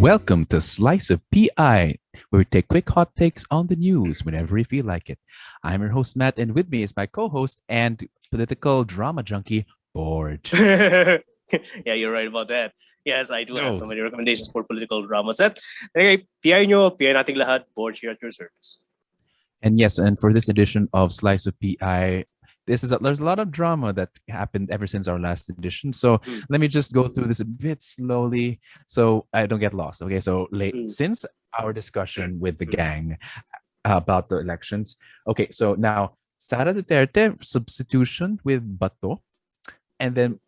Welcome to Slice of PI, where we take quick hot takes on the news whenever we feel like it. I'm your host, Matt, and with me is my co host and political drama junkie, Borge. Yeah, you're right about that. Yes, I do have Oh, so many recommendations for political dramas. At okay, PI nyo, PI nating lahat, board here at your service. and yes, and for this edition of Slice of PI, there's a lot of drama that happened ever since our last edition. So Mm, let me just go through this a bit slowly so I don't get lost. Okay, so mm, since our mm, discussion with the mm, gang about the elections, okay, so now Sara Duterte substitution with Bato, and then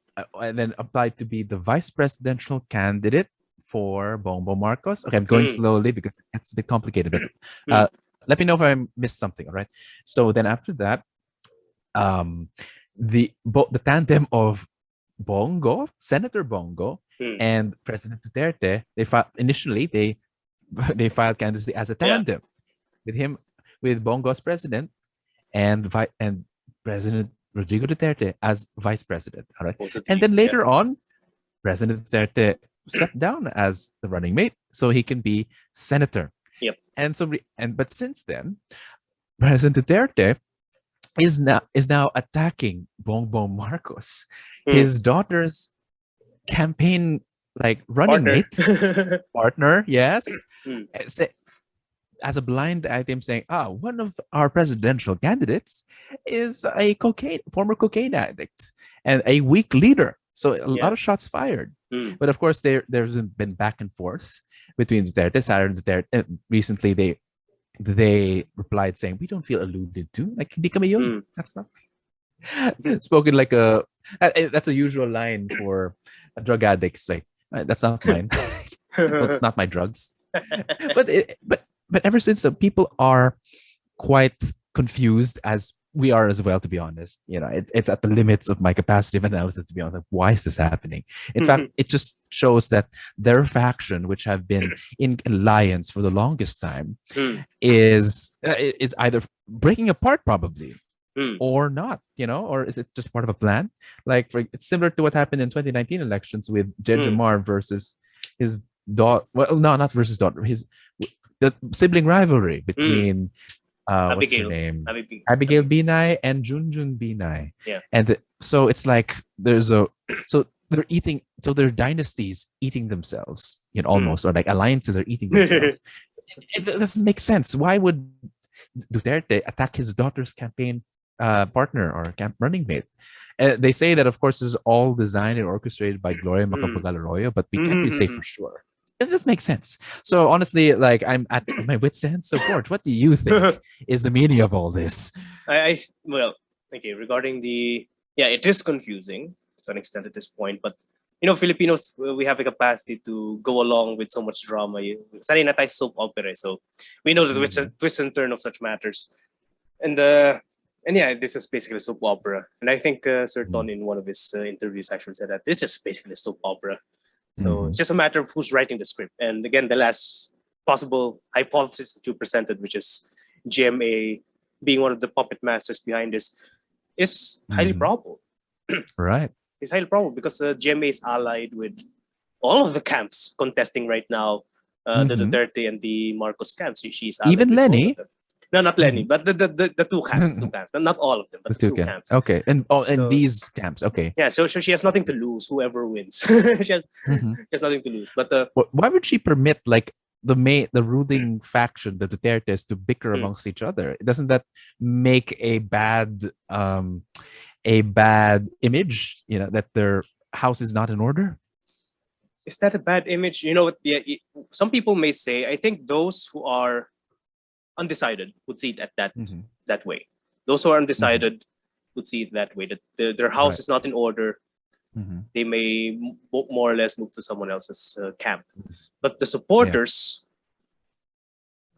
applied to be the vice presidential candidate for Bongbong Marcos. Okay, I'm going mm, slowly because it's a bit complicated, but mm, let me know if I missed something. All right. So then after that, um, the tandem of Bongo, Senator Bongo, mm. and President Duterte, initially they filed candidacy as a Yeah, tandem with him, with Bongo as president and President Rodrigo Duterte as vice president. All right. And supposedly. then Yeah. later on, President Duterte stepped down as the running mate so he can be senator. Yep. But since then, President Duterte is now attacking Bongbong Marcos, Mm. his daughter's campaign like running Partner. mate partner. Yes, Mm. as a blind item saying, one of our presidential candidates is a former cocaine addict and a weak leader. So a Yeah. lot of shots fired. Mm. But of course, there's been back and forth between Duterte, Sara Duterte. Recently, they replied saying, "We don't feel alluded to. Like hindi kami yun. Mm. That's not spoken like a. That's a usual line for drug addicts. Like that's not mine. Well, it's not my drugs." But ever since, the people are quite confused, as we are as well, to be honest. It's at the limits of my capacity of analysis, to be honest. Like, why is this happening? In fact, it just shows that their faction, which have been in alliance for the longest time, Mm. is either breaking apart, probably, Mm. or not, or is it just part of a plan? It's similar to what happened in 2019 elections with Mm. Jejomar versus his daughter. Well, no, not versus daughter. The sibling rivalry Mm. between what's her Abigail. name? Abigail. Abigail Binay and Junjun Binay. Yeah. And so it's like they're eating, so their dynasties eating themselves, Mm. almost, or like alliances are eating themselves. It doesn't make sense. Why would Duterte attack his daughter's campaign partner or camp running mate? They say that, of course, this is all designed and orchestrated by Gloria Mm. Macapagal Arroyo, but we can't really say Mm. for sure. Does this make sense? So honestly, like, I'm at my wit's end. So, George, what do you think is the meaning of all this? Well, okay, regarding it is confusing to an extent at this point, but Filipinos, we have a capacity to go along with so much drama. Sanay na tayo sa soap opera, so we know the twist and turn of such matters. And yeah, this is basically a soap opera. And I think Sir Ton, in one of his interviews, actually said that this is basically a soap opera. So it's just a matter of who's writing the script. And again, the last possible hypothesis that you presented, which is GMA being one of the puppet masters behind this, is highly probable. Right. It's highly probable because GMA is allied with all of the camps contesting right now, the Duterte and the Marcos camps. She's allied Even with Lenny? both of them. No, not Lenny, but the two camps, not all of them, but the two camps. Okay, and So- these camps. Okay. Yeah, so she has nothing to lose. Whoever wins, she has nothing to lose. But Why would she permit, like, the ruling faction, the Dutertes, to bicker amongst each other? Doesn't that make a bad image? That their house is not in order. is that a bad image? You know what? Yeah, some people may say. I think those who are undecided would see it at that way. Those who are undecided would see it that way. That their house is not in order. They may more or less move to someone else's camp. But the supporters,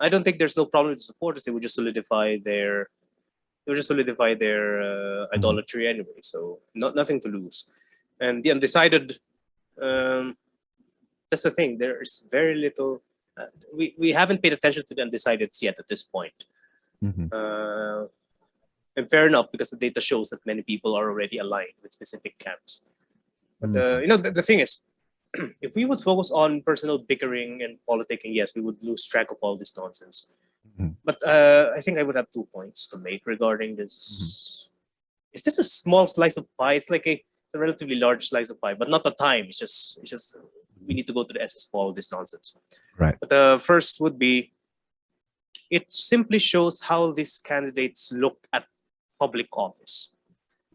I don't think there's no problem with the supporters. They would just solidify their idolatry anyway. So nothing to lose. And the undecided, that's the thing. There is very little. We haven't paid attention to the undecideds yet at this point. And fair enough, because the data shows that many people are already aligned with specific camps. But the thing is, if we would focus on personal bickering and politicking, yes, we would lose track of all this nonsense. Mhm. But I think I would have 2 points to make regarding this. Is this a small slice of pie? It's like it's a relatively large slice of pie, but not the time. It's just we need to go to the essence of all this nonsense. Right. But the first would be, it simply shows how these candidates look at public office.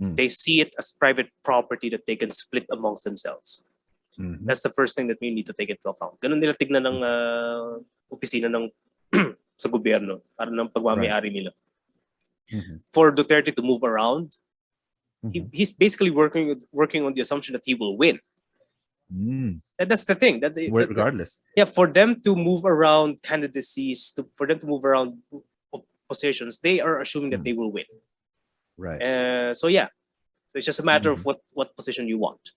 Mm. They see it as private property that they can split amongst themselves. Mhm. That's the first thing that we need to take into account. Ganun nila tignan ng opisina ng sa gobyerno, para ng pagmamayari nila. Mhm. For Duterte to move around, Mhm. he's basically working on the assumption that he will win. Mm. And that's the thing. Regardless. Yeah, for them to move around candidacies, for them to move around positions, they are assuming that they will win. Right. So it's just a matter of what position you want.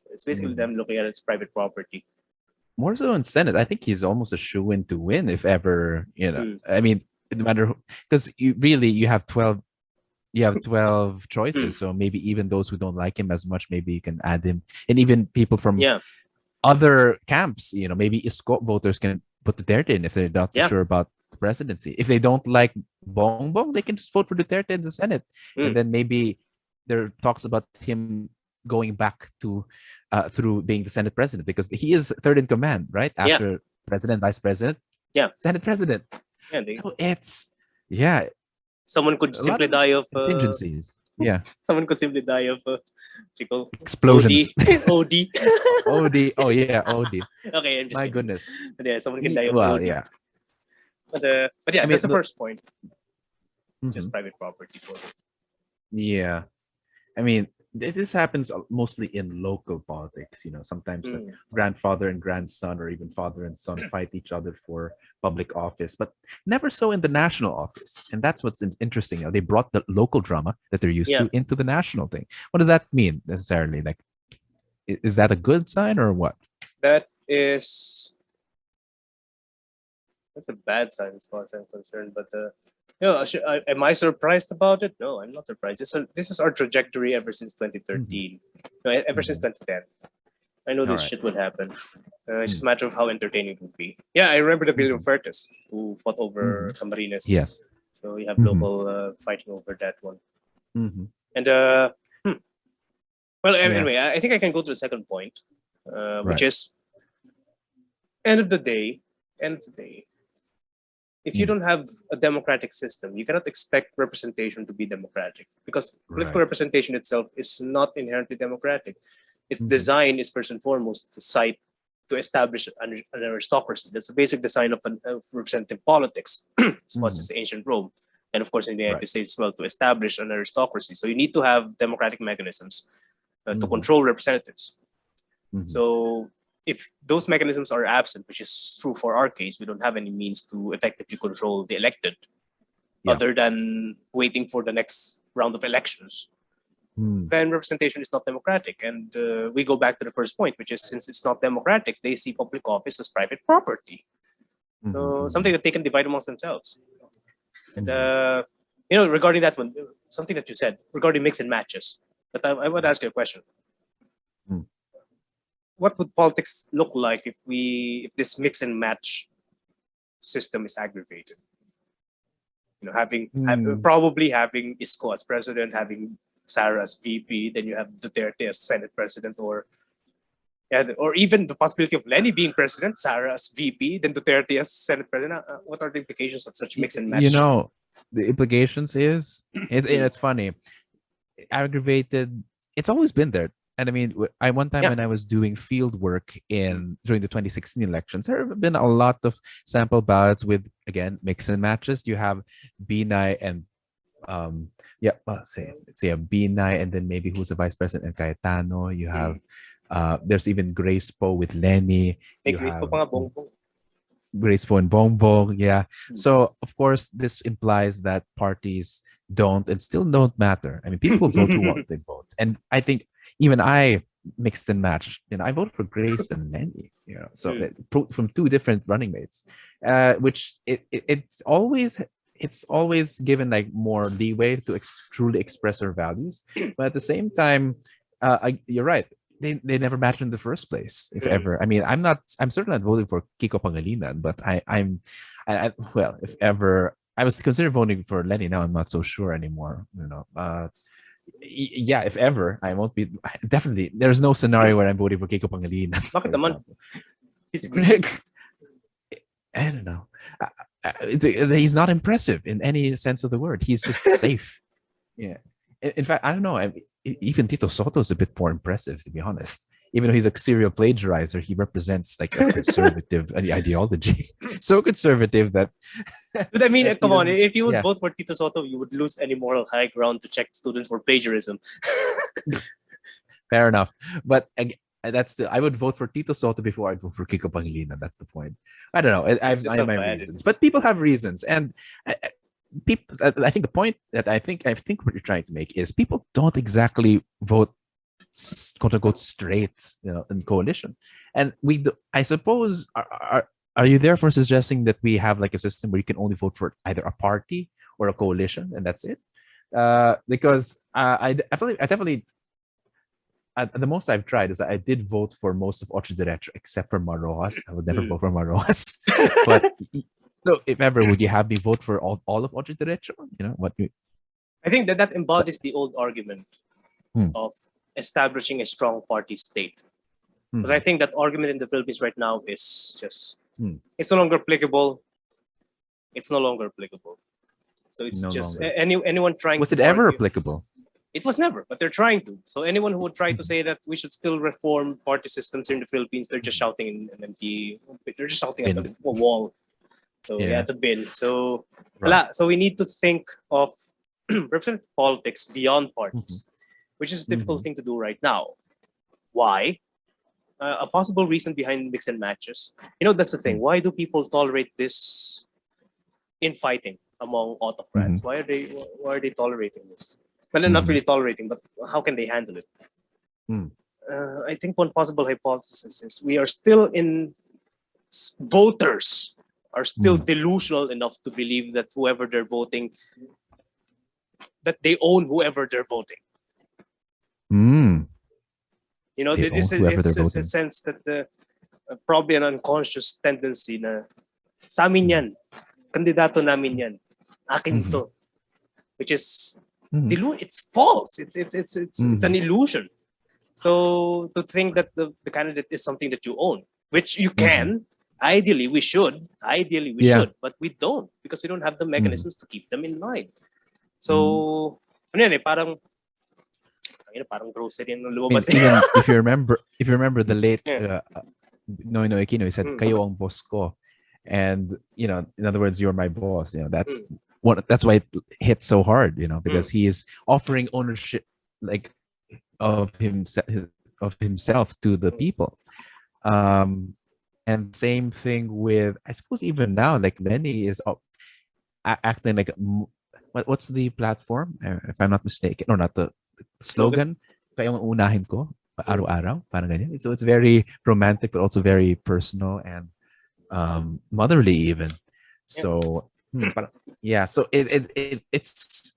It's basically them looking at it as private property. More so in Senate, I think he's almost a shoo-in to win if ever, I mean, no matter because you have 12 choices, so maybe even those who don't like him as much, maybe you can add him, and even people from other camps, maybe Isko voters can put Duterte in if they're not sure about the presidency. If they don't like Bongbong, they can just vote for Duterte in the Senate, and then maybe there are talks about him going back to through being the Senate president, because he is third in command, right? After president, vice president, Senate president. So it's someone could simply die of contingencies. Someone could simply die of explosions. OD. OD. Oh yeah, OD. Okay, I'm just my kidding. goodness. But yeah, someone can die of Well, OD. yeah. But yeah, I mean, that's the first point. It's just Mhm. private property for them. Yeah. I mean, this happens mostly in local politics. Sometimes the grandfather and grandson, or even father and son, fight each other for public office, but never so in the national office. And that's what's interesting. They brought the local drama that they're used to into the national thing. What does that mean necessarily? Like, is that a good sign or what? That's a bad sign as far as I'm concerned. But am I surprised about it? No, I'm not surprised. This is our trajectory ever since 2013. No, ever since 2010. I know this shit would happen. It's just a matter of how entertaining it would be. Yeah, I remember the Bill of Fertis, who fought over Camarines. Yes. So you have local fighting over that one. And well, anyway, I think I can go to the second point, which is end of the day, if you don't have a democratic system, you cannot expect representation to be democratic, because political representation itself is not inherently democratic. Its design is first and foremost to establish an aristocracy. That's the basic design of representative politics, as far as ancient Rome, and of course in the United States as well, to establish an aristocracy. So you need to have democratic mechanisms to control representatives. So if those mechanisms are absent, which is true for our case, we don't have any means to effectively control the elected, other than waiting for the next round of elections, then representation is not democratic. And we go back to the first point, which is, since it's not democratic, they see public office as private property. So something that they can divide amongst themselves. And regarding that one, something that you said regarding mix and matches, but I would ask you a question. What would politics look like if this mix and match system is aggravated? Probably having Isko as president, having Sara as VP, then you have Duterte as Senate president, or even the possibility of Lenny being president, Sara as VP, then Duterte as Senate president. What are the implications of such mix and match? The implications it's funny. Aggravated. It's always been there. And I mean, one time when I was doing field work during the 2016 elections, there have been a lot of sample ballots with, again, mix and matches. You have Binay and Binay, and then maybe who's the vice president, and Cayetano. You have there's even Grace Po with Lenny. Grace Po pa nga, Bongbong. Grace Po and Bongbong, So of course, this implies that parties don't and still don't matter. I mean, people vote who want they vote, and I think even I mixed and matched. I voted for Grace and Lenny. So from two different running mates, which it's always given like more leeway to truly express our values. But at the same time, you're right. they never mattered in the first place, if ever. I mean, I'm certainly not voting for Kiko Pangilinan, but well, if ever I was considering voting for Lenny, now I'm not so sure anymore. Yeah, if ever, I won't be. Definitely, there's no scenario where I'm voting for Kiko Pangilinan. Bakit naman? I don't know. He's not impressive in any sense of the word. He's just safe. Yeah. In fact, I don't know. Even Tito Soto is a bit more impressive, to be honest. Even though he's a serial plagiarizer, he represents like a conservative ideology. So conservative that. But I mean, come on. If you would vote for Tito Soto, you would lose any moral high ground to check students for plagiarism. Fair enough. But I would vote for Tito Soto before I'd vote for Kiko Pangilinan. That's the point. I don't know. I have my reasons, but people have reasons, and people. I think the point that I think what you're trying to make is people don't exactly vote, quote unquote, straight, in coalition, and we do. I suppose are you therefore suggesting that we have like a system where you can only vote for either a party or a coalition, and that's it? Because I definitely. The most I've tried is that I did vote for most of Ocho Derecho except for Marojas. I would never vote for Marojas. But so if ever, would you have me vote for all of Ocho Derecho? I think that embodies the old argument of establishing a strong party state. Because I think that argument in the Philippines right now is just it's no longer applicable. It's no longer applicable. So it's anyone trying. Was it ever applicable? It was never, but they're trying to. So anyone who would try to say that we should still reform party systems here in the Philippines, they're just shouting in an empty. They're just shouting at the wall. So it's a bin. So so we need to think of representative politics beyond parties, which is a difficult thing to do right now. Why? A possible reason behind mix and matches. That's the thing. Why do people tolerate this infighting among autocrats? Why are they tolerating this? Well, not really tolerating, but how can they handle it? I think one possible hypothesis is we are still voters are still delusional enough to believe that whoever they're voting, that they own whoever they're voting. It's a sense that probably an unconscious tendency na sa amin yan, kandidato namin yan, akin to, which is it's false. It's an illusion. So to think that the candidate is something that you own, which you can, ideally we should, but we don't because we don't have the mechanisms to keep them in line. So parang grocery yung lumabas. Even if you remember the late Noynoy Aquino, he said, "Kayo ang boss ko," and in other words, you're my boss. That's why it hit so hard, because he is offering ownership, like of himself to the people. And same thing with, I suppose even now, like Lenny is acting like, what's the platform? If I'm not mistaken, or not the slogan. Kayong unahin ko, araw-araw, parang ganyan. So it's very romantic, but also very personal and motherly even. So. So it's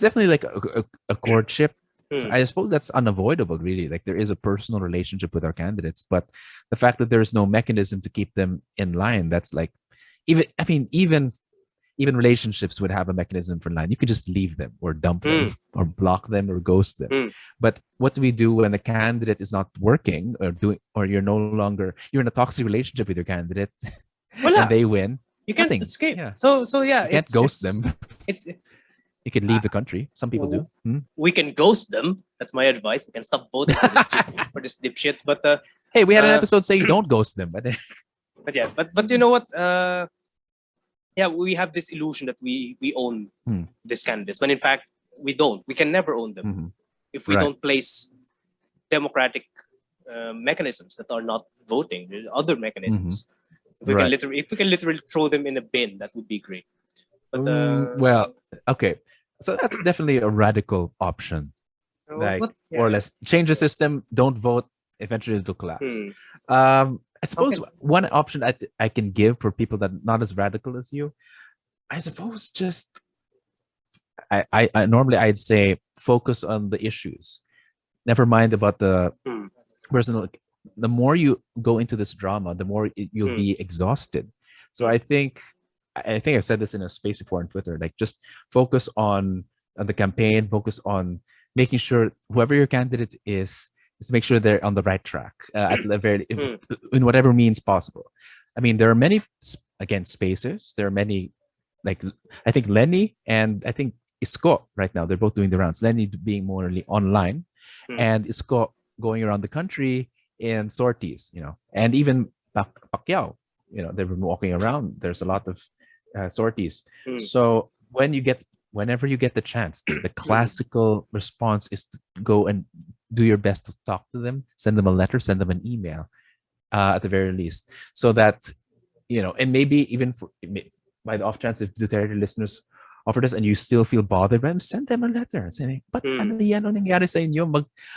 definitely like a courtship. So I suppose that's unavoidable, really. Like there is a personal relationship with our candidates, but the fact that there is no mechanism to keep them in line, that's like even relationships would have a mechanism for line. You could just leave them or dump them or block them or ghost them. But what do we do when the candidate is not working or you're in a toxic relationship with your candidate and they win? You can't escape. Yeah. So you can't ghost them. You could leave the country. Some people do. We can ghost them. That's my advice. We can stop voting for this dipshit. But hey, we had an episode saying don't ghost them. But you know what? We have this illusion that we own these candidates, when in fact we don't. We can never own them if we don't place democratic mechanisms that are not voting. There's other mechanisms. If we can literally throw them in a bin, that would be great. But well, okay, so that's definitely a radical option. More or less, change the system. Don't vote. Eventually, it'll collapse. I suppose one option I can give for people that are not as radical as you, I suppose just I normally I'd say focus on the issues. Never mind about the personal, the more you go into this drama, the more you'll Mm. be exhausted. So I think I've said this in a space before on Twitter, like just focus on the campaign, focus on making sure whoever your candidate is to make sure they're on the right track at the very Mm. in whatever means possible. I mean, there are many again spacers. There are many, like I think Lenny and I think Isko right now. They're both doing the rounds. Lenny being more online, Mm. and Isko going around the country in sorties. And even Pacquiao. They've been walking around. There's a lot of sorties. Mm. So whenever you get the chance, the classical response is to go and do your best to talk to them, send them a letter, send them an email, at the very least, so that and maybe even by the off chance if Duterte listeners offer this and you still feel bothered by them, send them a letter saying, "But ano yan, ano nangyari sa inyo?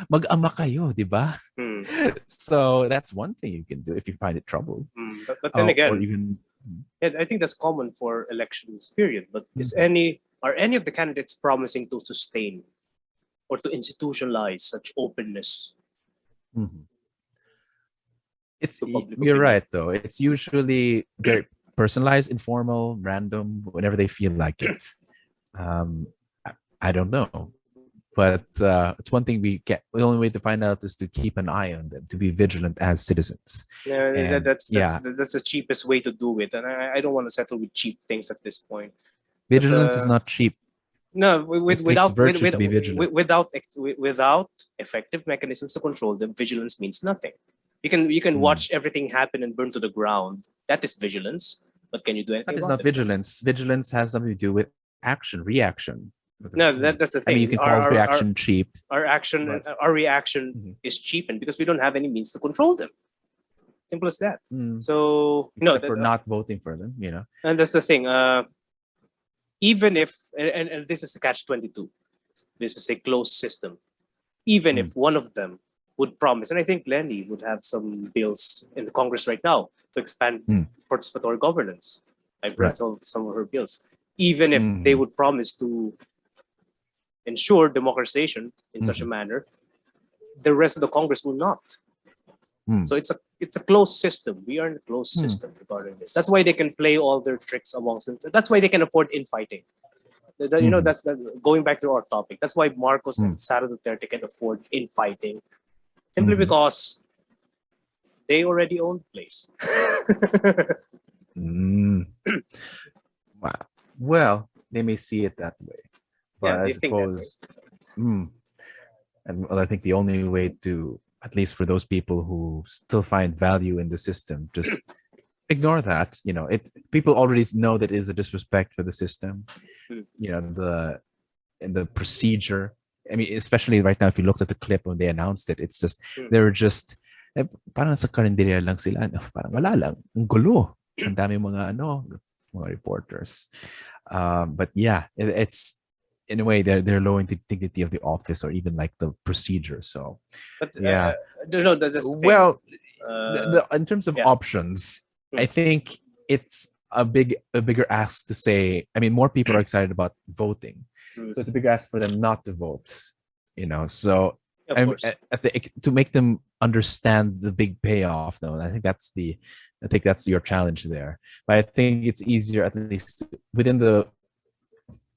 Mag-ama kayo, di ba?" Mm. So that's one thing you can do if you find it trouble. But then Or again, even I think that's common for elections period. But are any of the candidates promising to sustain or to institutionalize such openness Mhm. to public You're opinion? right though. It's usually very personalized, informal, random, whenever they feel like it. Um, I don't know, but it's one thing we get. The only way to find out is to keep an eye on them, to be vigilant as citizens. Yeah, And yeah, that's the cheapest way to do it, and I don't want to settle with cheap things at this point. But vigilance is not cheap. no, It takes virtue to be vigilant. without effective mechanisms to control them, vigilance means nothing. You can Mm. watch everything happen and burn to the ground. That is vigilance, but can you do anything That is about not it? vigilance. Vigilance has something to do with action, reaction. No, that's the I mean, you thing. can call reaction cheap, but Our reaction Mhm. is cheapened because we don't have any means to control them. Simple as that. Mm. So Except for not voting for them, and that's the thing. Even if and this is the catch-22. This is a closed system. Even if one of them would promise, and I think Lenny would have some bills in the Congress right now to expand participatory governance. I've read some of her bills. Even if they would promise to ensure democratization in such a manner, the rest of the Congress will not. So it's a closed system. We are in a closed system regarding this. That's why they can play all their tricks amongst them. That's why they can afford infighting. That's going back to our topic. That's why Marcos and Sara Duterte can afford infighting, simply because they already own the place. Wow. Well, they may see it that way, but Yeah, I they think that way. suppose, and I think the only way to, at least for those people who still find value in the system, just ignore that. People already know that it is a disrespect for the system. The procedure. I mean, especially right now, if you looked at the clip when they announced it, it's just they were just parang sa karinderya lang sila. Parang wala lang. Ang gulo. Ang dami mga mga reporters. But yeah, it's in a way they're lowering the dignity of the office or even like the procedure. So, but yeah. no, that's the thing. Well, in terms of yeah. options, I think it's a bigger ask to say. I mean, more people are excited about voting, so it's a bigger ask for them not to vote. So to make them understand the big payoff, though, I think that's your challenge there. But I think it's easier, at least within the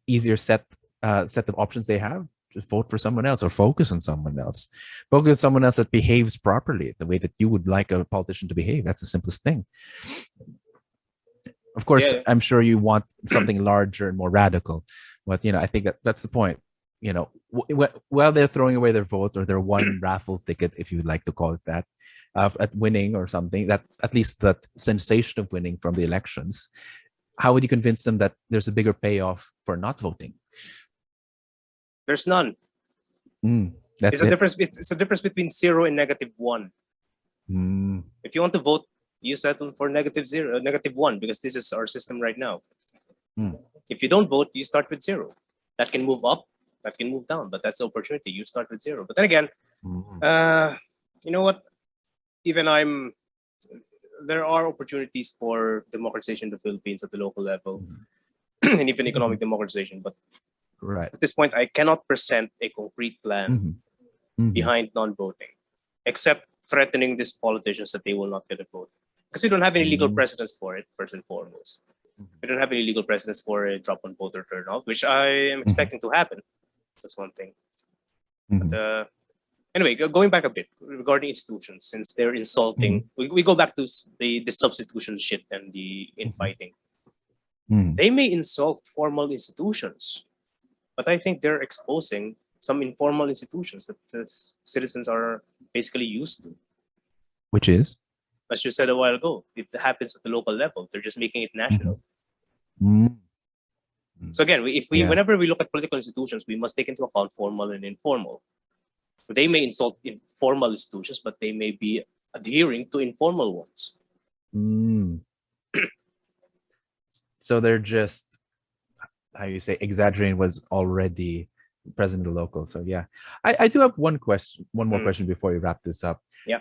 easier set of options they have, just vote for someone else or focus on someone else. Focus on someone else that behaves properly, the way that you would like a politician to behave. That's the simplest thing. Of course, I'm sure you want something larger and more radical, but I think that's the point. While they're throwing away their vote or their one raffle ticket, if you would like to call it that, at winning or something, that at least that sensation of winning from the elections, how would you convince them that there's a bigger payoff for not voting? There's none. It's a difference between 0 and -1. If you want to vote, you settle for -0, -1, because this is our system right now. If you don't vote, you start with 0. That can move up, that can move down, but that's the opportunity. You start with 0. But then again, you know what? There are opportunities for democratization in the Philippines at the local level, and even economic democratization. But at this point, I cannot present a concrete plan behind non-voting, except threatening these politicians that they will not get a vote. Because we don't have any legal precedents for it, first and foremost. We don't have any legal precedents for a drop on voter turnout, which I am expecting to happen. That's one thing. But, anyway, going back a bit regarding institutions, since they're insulting, we go back to the substitution shit and the infighting. They may insult formal institutions, but I think they're exposing some informal institutions that the citizens are basically used to. Which is? As you said a while ago, it happens at the local level. They're just making it national. So again, whenever we look at political institutions, we must take into account formal and informal. So they may insult formal institutions, but they may be adhering to informal ones. So they're just, how you say, exaggerating was already present in the local. So yeah, I do have one more question before we wrap this up. Yeah.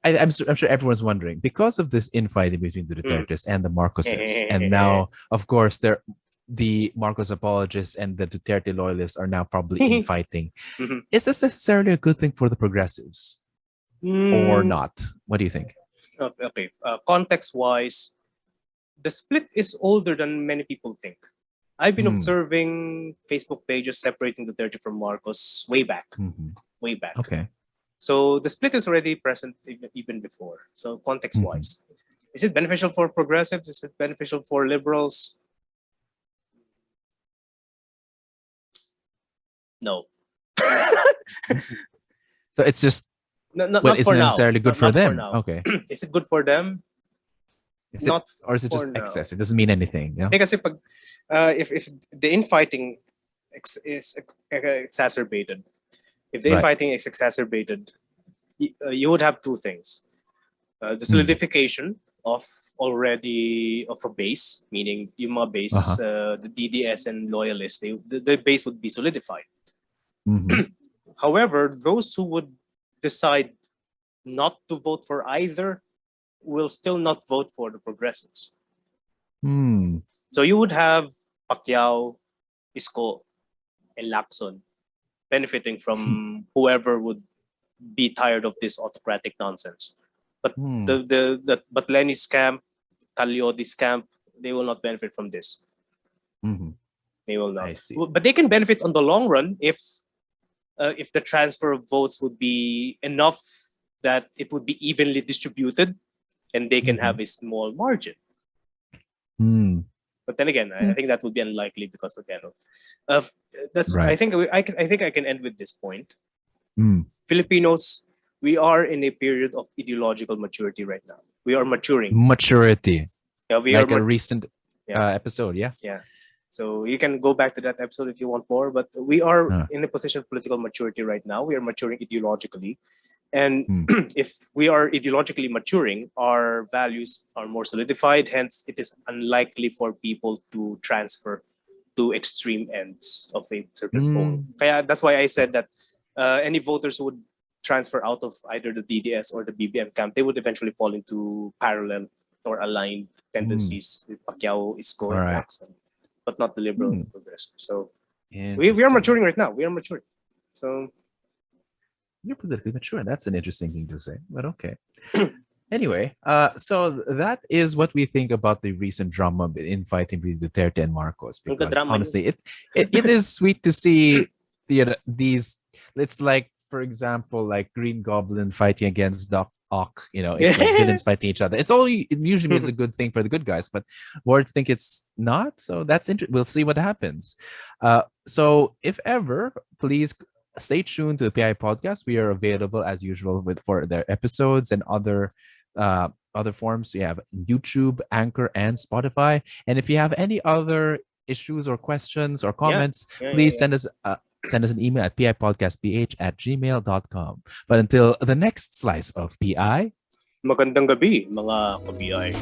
I'm sure everyone's wondering, because of this infighting between the Dutertes and the Marcoses, and now, of course, the Marcos apologists and the Duterte loyalists are now probably infighting. Is this necessarily a good thing for the progressives or not? What do you think? Okay. Context-wise, the split is older than many people think. I've been observing Facebook pages separating Duterte from Marcos way back. Way back. Okay. So the split is already present even before. So context-wise, is it beneficial for progressives? Is it beneficial for liberals? No. So it's just, not it's for necessarily now. good for them. now. Okay. Is it good for them? Or is it just excess? It doesn't mean anything. Yeah? Because if the infighting is exacerbated, if the infighting is exacerbated, you would have two things: the solidification of a base, meaning yung mga base, the DDS and loyalists, the base would be solidified. However, those who would decide not to vote for either will still not vote for the progressives. So you would have Pacquiao, Isko, and Lacson benefiting from whoever would be tired of this autocratic nonsense. But but Lenny's camp, Cagliodi's camp, they will not benefit from this. They will not. But they can benefit on the long run if the transfer of votes would be enough that it would be evenly distributed, and they can have a small margin. But then again, I think that would be unlikely because again, that's right. I think I can end with this point. Filipinos, we are in a period of ideological maturity right now. We are maturing. Maturity. Yeah, we like a recent episode. Yeah. Yeah. So you can go back to that episode if you want more. But we are in a position of political maturity right now. We are maturing ideologically. And if we are ideologically maturing, our values are more solidified. Hence, it is unlikely for people to transfer to extreme ends of a certain pole. That's why I said that any voters who would transfer out of either the DDS or the BBM camp, they would eventually fall into parallel or aligned tendencies with Pacquiao, Isko, and Lacson, but not the liberal and progressive. So we are maturing right now. We are maturing. So you're politically mature. That's an interesting thing to say, but okay. Anyway, so that is what we think about the recent drama infighting between Duterte and Marcos. Because honestly, it is sweet to see these. It's like, for example, like Green Goblin fighting against Doc Ock. It's like villains fighting each other. It usually is a good thing for the good guys, but words think it's not. So that's interesting. We'll see what happens. So if ever, please stay tuned to the PI podcast. We are available as usual for their episodes and other forms. We have YouTube, Anchor, and Spotify. And if you have any other issues or questions or comments, please send us an email at pipodcastph@gmail.com. But until the next slice of PI, magandang gabi, mga ka-PI.